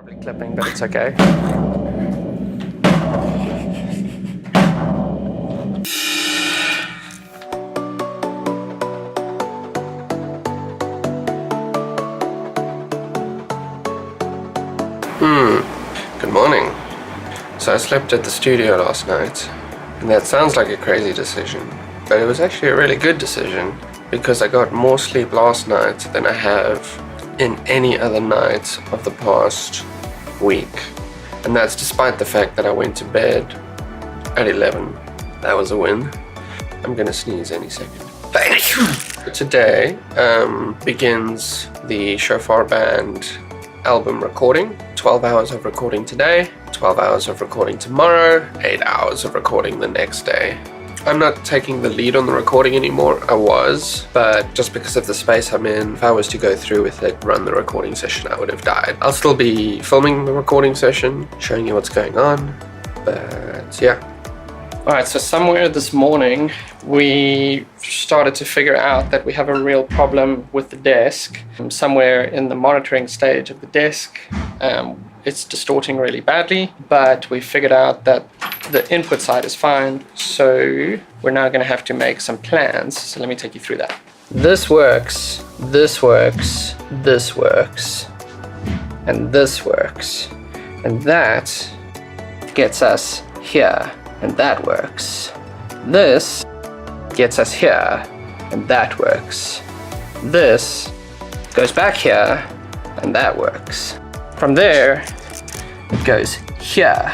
Probably clipping, but it's okay. Good morning. So I slept at the studio last night, and that sounds like a crazy decision, but it was actually a really good decision because I got more sleep last night than I have in any other night of the past week. And that's despite the fact that I went to bed at 11. That was a win. I'm gonna sneeze any second. Today begins the Shofarband album recording. 12 hours of recording today, 12 hours of recording tomorrow, 8 hours of recording the next day. I'm not taking the lead on the recording anymore. I was, but just because of the space I'm in, if I was to go through with it, run the recording session, I would have died. I'll still be filming the recording session, showing you what's going on, but yeah. Alright, so somewhere this morning we started to figure out that we have a real problem with the desk. Somewhere in the monitoring stage of the desk, it's distorting really badly, but we figured out that the input side is fine, so we're now going to have to make some plans. So let me take you through that. This works, this works, this works, and this works, and that gets us here. And that works. This gets us here, and that works. This goes back here, and that works. From there, it goes here,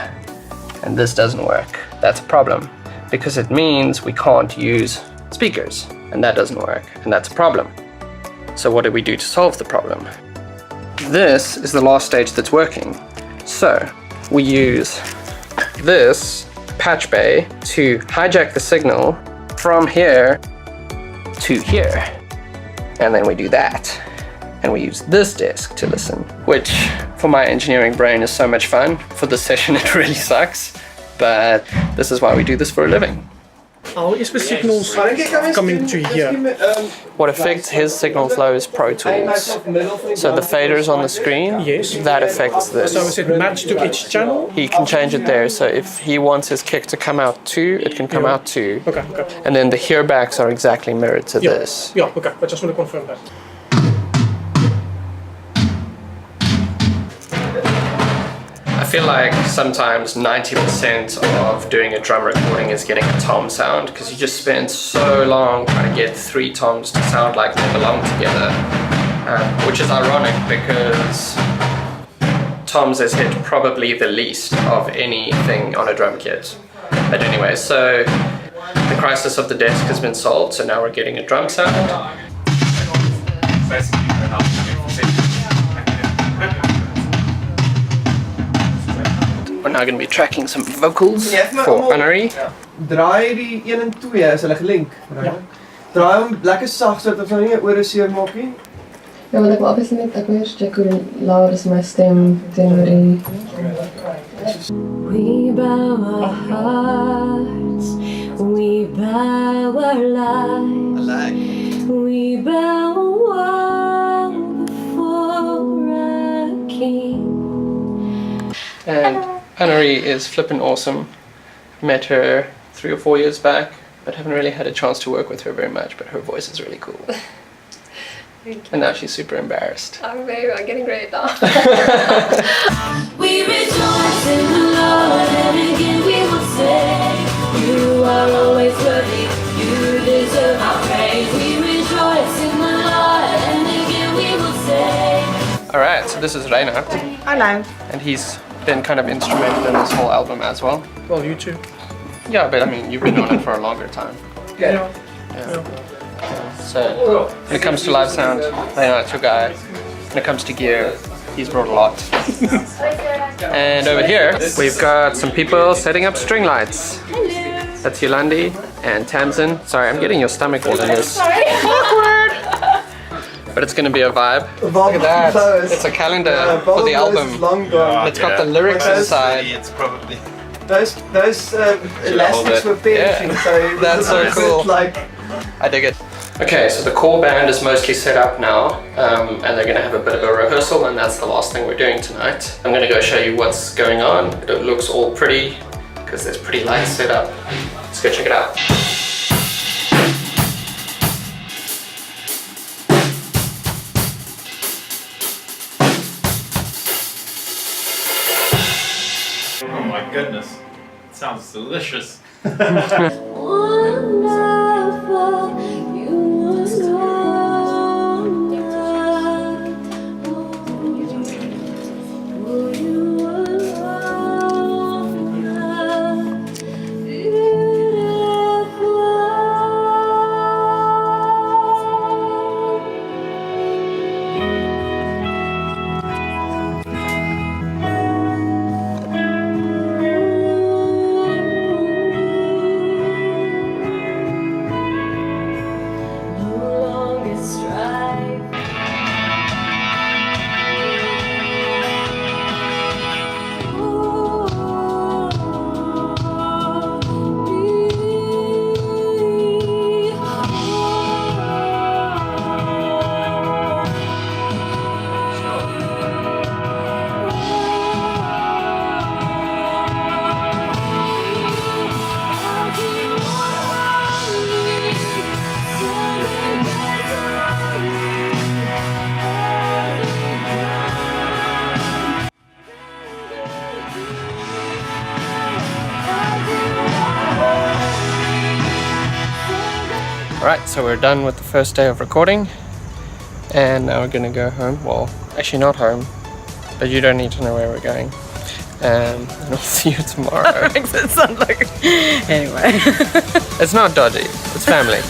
and this doesn't work. That's a problem, because it means we can't use speakers, and that doesn't work, and that's a problem. So what do we do to solve the problem? This is the last stage that's working. So we use this patch bay to hijack the signal from here to here, and then we do that, and we use this disc to listen, which for my engineering brain is so much fun. For this session it really sucks, but this is why we do this for a living. How is the signals coming to here? What affects his signal flow is Pro Tools. So the faders on the screen, Yes. that affects this. So is it matched to each channel? He can change it there, so if he wants his kick to come out 2, it can come out 2. Okay, okay. And then the hearbacks are exactly mirrored to Yeah. this. Yeah, okay. I just want to confirm that. I feel like sometimes 90% of doing a drum recording is getting a tom sound, because you just spend so long trying to get 3 toms to sound like they belong together, which is ironic because toms is hit probably the least of anything on a drum kit. But anyway, so the crisis of the desk has been solved, so now we're getting a drum sound. We're now going to be tracking some vocals for Annery. Draai die 1 en 2 is hulle gelink. Draai hom lekker sag sodat ons nou nie oor 'n seer maak nie. Ja, want ek wil obviously net ek wil eers check hoe laag is my stem teenoor die. We bow our hearts, we bow our lives, we bow before our King. And Annery is flippin' awesome. Met her 3 or 4 years back, but haven't really had a chance to work with her very much, but her voice is really cool. And now she's super embarrassed. I'm getting great now. We rejoice in the Lord, and again we will say, you are always worthy, you deserve our praise. We rejoice in the Lord, and again we will say. Alright, so this is Reinhard, Hello. and he's been kind of instrumental in this whole album as well. Well, you too. Yeah, but I mean, you've been on it for a longer time. Yeah. So, when it comes to live sound, Reinhard's your guy. When it comes to gear, he's brought a lot. And over here, we've got some people setting up string lights. That's Yolandi and Tamsin. Sorry, I'm getting your stomach all in this. Awkward! But it's gonna be a vibe. Look at that. It's a calendar for the album. It's got the lyrics inside. It's probably those elastics were piercing, Yeah. so That's so cool. Like I dig it. Okay, so the core band is mostly set up now, and they're going to have a bit of a rehearsal, and that's the last thing we're doing tonight. I'm going to go show you what's going on. It looks all pretty because there's pretty lights set up. Let's go check it out. Oh my goodness, it sounds delicious. Wonderful, you was wonder. Oh, you were Alright, so we're done with the first day of recording, and now we're gonna go home. Well, actually not home, but you don't need to know where we're going. And I'll see you tomorrow. Makes it sound like... Anyway. It's not dodgy, it's family.